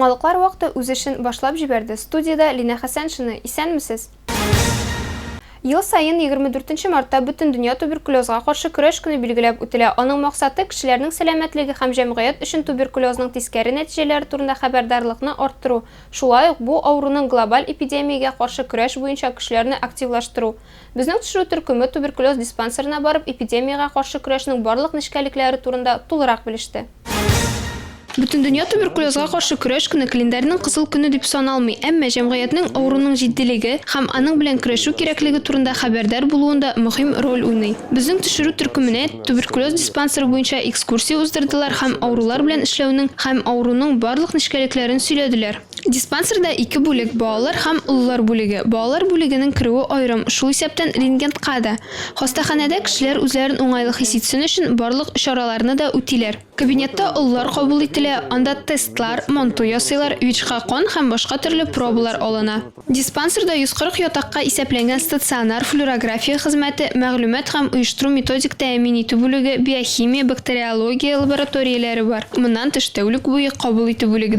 Яңалыклар вакыты үз эшен башлап җибәрде. Студияда Лина Хәсәншина. Исәнмесез? Ел сайын 24 мартта бөтен дөнья туберкулезга каршы көрәш көне билгеләп үтелә. Аның максаты кешеләрнең сәламәтлеге һәм җәмгыять өчен туберкулезның тискәре нәтиҗәләре турында хәбәрдарлыкны арттыру. Шулай ук бу авыруның глобаль эпидемиягә каршы көрәш буенча кешеләрне активлаштыру. Безнең төшерү төркеме туберкулез диспансерына барып, эпидемиягә каршы көрәшнең барлык нечкәлекләре турында тулырак белеште. Бөтен дөнья туберкулезга каршы көрәш көне календарьның кызыл көне дип саналмый, әмма җәмгыятьнең авыруның җитдилеге һәм аның белән көрәшү кирәклеге турында хәбәрдар булуында мөһим роль уйный. Безнең төшерү төркеменә туберкулез диспансеры буенча экскурсия уздырдылар һәм авырулар белән эшләүнең һәм авыруның барлык нечкәлекләрен сөйләделәр. Диспансерда 2 бүлек: балалар һәм уллар бүлеге. Балалар бүлегенең керүе аерым, шул исәптән рентгенга да. Хастаханәдә кешеләр үзләрен уңайлы хис итсен өчен барлык чараларны да үтиләр. Кабинетта уллар кабул ителә, анда тестлар, манту ясыйлар, ВИЧ-га кан һәм башка төрле пробалар алына. Диспансерда 140 ятакка исәпләнгән стационар флюорография хезмәте, мәгълүмат һәм оештыру методик тәэмин итү бүлеге, биохимия, бактериология лабораторияләре бар. Моннан тыш тәүлек буе кабул итү бүлеге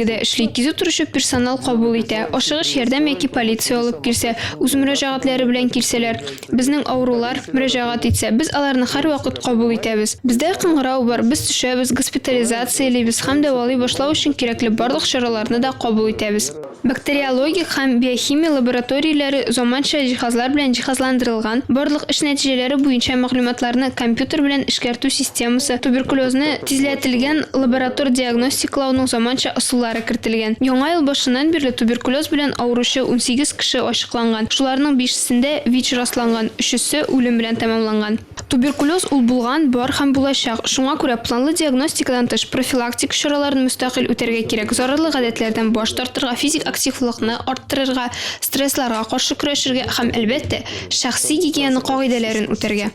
дә эшли. Кизү торучы персонал кабул итә. Ашыгыш ярдәм яки полиция алып килсә, үз мөрәҗәгатьләре белән килсәләр, безнең авырулар мөрәҗәгать итсә, без аларны һәрвакыт кабул итәбез. Бездә кыңгырау бар, без төшәбез, госпитализациялибез һәм дәвалый башлау өчен кирәкле барлык чараларны да кабул итәбез. Бактериологик һәм биохимия лабораторияләре заманча җиһазлар белән җиһазландырылган, барлык эш нәтиҗәләре буенча мәгълүматларны компьютер белән эшкәртү системасы, туберкулезны тизләтелгән лаборатор диагностиклауның заманча ысуллары кертелгән. Яңа ел башыннан бирле туберкулез белән авыручы 18 кеше ачыкланган. Шуларның 5-сендә ВИЧ расланган, 3-се үлем белән тәмамланган. Туберкулез ул булган, бар һәм булачак. Шуңа күрә планлы диагностикадан тыш профилактик чараларын мөстәкыйль үтәргә кирәк. Зарарлы гадәтләрдән баш тартырга, физик активлыкны арттырырга, стрессларга каршы көрәшергә һәм әлбәттә шәхси гигиена кагыйдәләрен үтәргә.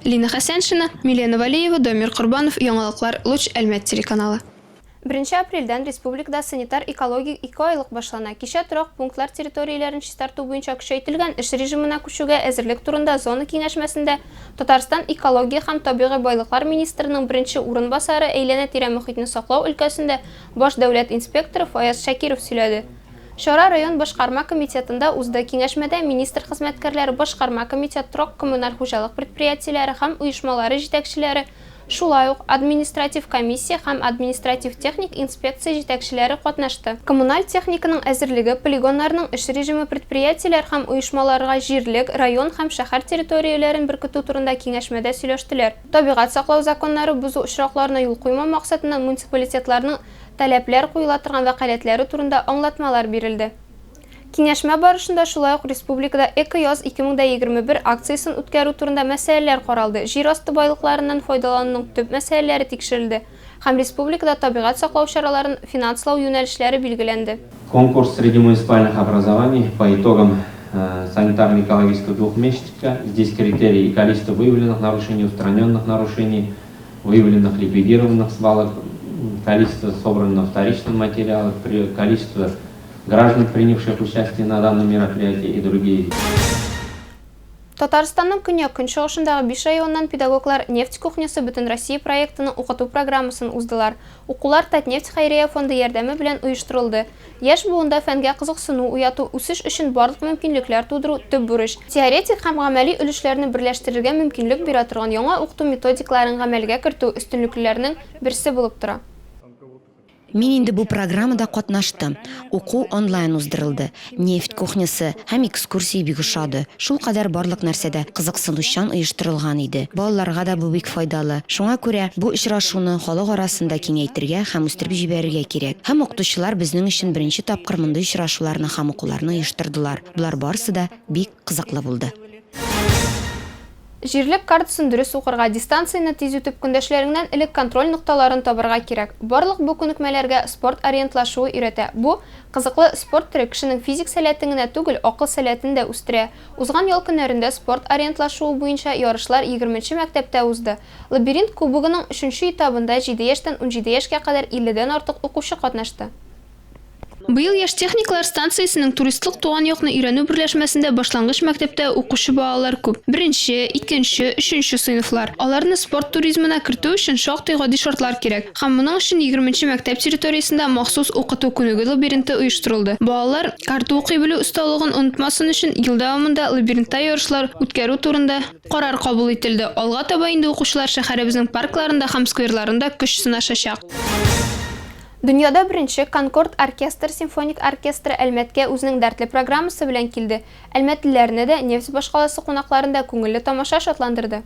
Лина Хәсәншина, Милена Валиева, Дамир Корбанов, Яңалыклар, Луч Әлмәт телеканалы. 1 апрельдән республикада санитар-экологик 2 айлык башлана. Кичә торак пунктлар территорияләрен чистарту буенча көчәйтелгән эш режимына күчүгә әзерлек турында зона киңәшмәсендә Татарстан экология һәм табигый байлыклар министрының беренче урынбасары әйләнә-тирә мөхитне саклау өлкәсендә баш дәүләт инспекторы Фаяз Шакиров сөйләде. Шара район башкарма комитетында узды. Киңәшмәдә министр хезмәткәрләре, башкарма комитет, торак коммуналь хуҗалык предприятиеләре һәм оешмалары җитәкчеләре, шулай ук административ комиссия һәм административ техник инспекция җитәкчеләре катнашты. Коммуналь техниканың әзерлеге, полигоннарның эш режимы, предприятиеләр һәм оешмаларга җирлек, район һәм шәһәр территорияләрен беркетү турында киңәшмәдә сөйләштеләр. Табигать саклау законнары бузу очракларына юл куйма максатыннан муниципалитетларның таләпләр куела торган вәкаләтләре турында аңлатмалар бирелде. Киңәшмә барышында шулай ук республикада Эко-яз 2021 акциясын үткәрү турында мәсьәләләр каралды. Җир асты байлыкларыннан файдалануның төп мәсьәләләре тикшерелде һәм республикада табигать саклау чараларын финанслау юнәлешләре билгеләнде. Конкурс среди муниципальных образований по итогам санитарно-экологического двухмесячника. Здесь критерии и количество выявленных нарушений, устраненных нарушений, выявленных ликвидированных свалок, количество собранного вторичного материала, количество граждан, принявших участие на данном мероприятии и другие. Татарстанның көньяк-көнчыгышындагы 5 районнан педагоглар нефть кухнясы бөтен Россия проектының укыту программасын уздылар. Укулар Татнефть хәйрия фонды ярдәме белән оештырылды. Яшь буында фәнгә кызыксыну уяту, үсеш өчен барлык мөмкинлекләр тудыру төп бурыч. Теоретик һәм гамәли өлешләрне берләштерергә мөмкинлек бирә торган яңа укыту методикаларын гамәлгә кертү өстенлекләренең берсе булып тора. Мин инде бу программада катнаштым. Уку онлайн уздырылды. Нефть кухнясы һәм экскурсия бик ошады. Шул кадәр барлык нәрсәдә кызыксынучан оештырылган иде. Балаларга да бу бик файдалы. Шуңа күрә бу очрашуны халык арасында киңәйтергә һәм үстереп җибәрергә кирәк. Һәм укытучылар безнең өчен беренче тапкыр мондый очрашуларны һәм укуларны оештырдылар. Булар барысы да бик кызыклы булды. Җирлек картасын дөрес укырга, дистанцияны тиз үтеп көндәшләреңнән элек контроль нокталарын табырга кирәк. Барлык бу күнекмәләргә спорт ориентлашуы өйрәтә. Бу кызыклы спорт төре кешенең физик сәләтен генә түгел, акыл сәләтен дә үстерә. Узган ел көннәрендә спорт ориентлашуы буенча ярышлар 20нче мәктәптә узды. Лабиринт кубогының 3нче этабында 7 яшьтән 17 яшькә кадәр 50дән артык укучы катнашты. Быел Яш техниклар станциясының туристлык туган якны өйрәнү берләшмәсендә башлангыч мәктәптә укучы балалар күп. 1нче, 2нче, 3нче сыйныфлар. Аларны спорт туризмына кертү өчен шактый гади шартлар кирәк. Һәм моның өчен 20нче мәктәп территориясендә махсус укыту күнеге лабиринты оештырылды. Балалар карта укый белү осталыгын онытмасын өчен ел дәвамында лабиринтта ярышлар үткәрү турында карар кабул ителде. Алга таба инде укучылар шәһәребезнең паркларында һәм скверларында көч сынашачак. Дөньяда беренче Конкорд оркестр симфоник оркестры Әлмәткә үзенең дәртле программасы белән килде. Әлмәтлеләрне дә Невс башкаласы кунакларында күңелле тамаша шатландырды.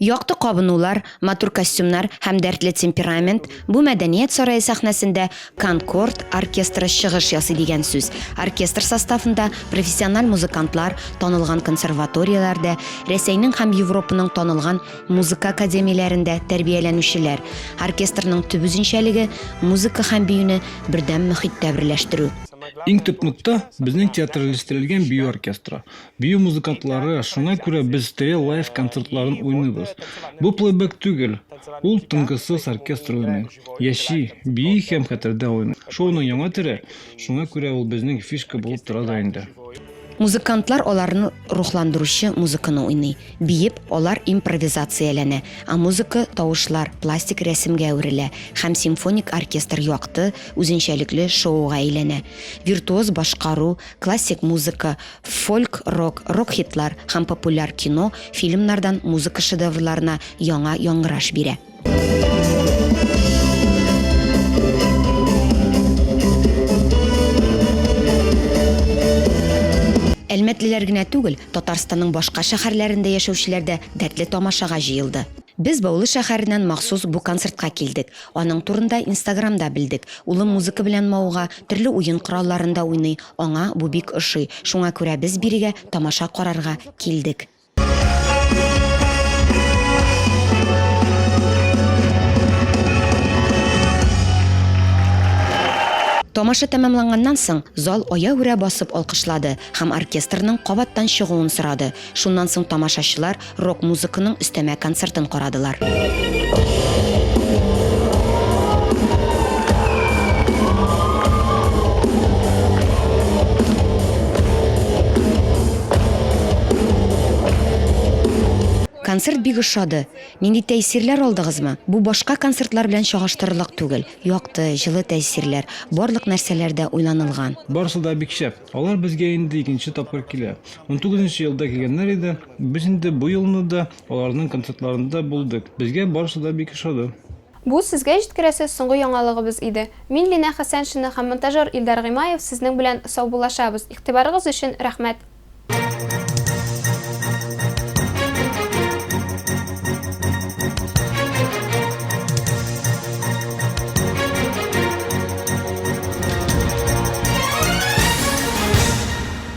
Якты кабынулар, матур костюмнар һәм дәртле темперамент бу мәдәният сарае сәхнәсендә Конкорд оркестры чыгыш ясый дигән сүз. Оркестр составында профессиональ музыкантлар, танылган консерваторияләрдә, Рәсәйнең һәм Европаның танылган музыка академияләрендә тәрбияләнүчеләр. Оркестрның төп үзенчәлеге музыка һәм биюне бердәм мөхиттә берләштерү. Иң төп нокта безнең театралистирелгән бию оркестры. Бию музыкантлары, шуңа күрә без стерео лайв концертларын уйныйбыз. Бу плейбэк түгел, ул тынгысыз оркестр уйный. Яши, бии һәм хәтердә уйный. Шоуның яңа төре, шуңа күрә ул безнең фишка булып тора да инде. Музыкантлар аларны рухландыручы музыканы уйный. Биеп, алар импровизацияләнә, а музыка тавышлар, пластик рәсемгә әверелә һәм симфоник оркестр якты, үзенчәлекле шоуга әйләнә. Виртуоз башкару, классик музыка, фольк, рок-хитлар һәм популяр кино, фильмнардан музыка шедеврларына яңа яңгыраш бирә. Әлмәтлеләр генә түгел, Татарстанның башка шәһәрләрендә яшәүчеләр дә дәртле тамашага җыелды. Без Баулы шәһәреннән махсус бу концертка килдек. Аның турында Инстаграмда белдек. Улым музыка белән мауга, төрле уен коралларында уйный. Аңа бу бик ошый. Шуңа күрә без бирегә тамаша карарга килдек. Тамаша тәмамланганнан соң зал ая-үрә басып алкышлады һәм оркестрның кабаттан чыгуын сорады. Шуннан соң тамашачылар рок-музыканың өстәмә концертын карадылар. Концерт бик ошады. Нинди тәэсирләр алдыгызмы? Бу башка концертлар белән чагыштырырлык түгел. Якты, җылы тәэсирләр, барлык нәрсәләрдә уйланылган. Барысы да бик шәп. Алар безгә инде икенче тапкыр килә. 19нчы елда килгәннәр иде. Без инде бу елны да аларның концертларында булдык. Безгә барысы да бик ошады. Бу сезгә җиткерәсе соңгы яңалыгыбыз иде. Мин Лина Хәсәншина һәм монтажер Илдар Гыймаев сезнең белән саубуллашабыз. Игътибарыгыз өчен рәхмәт.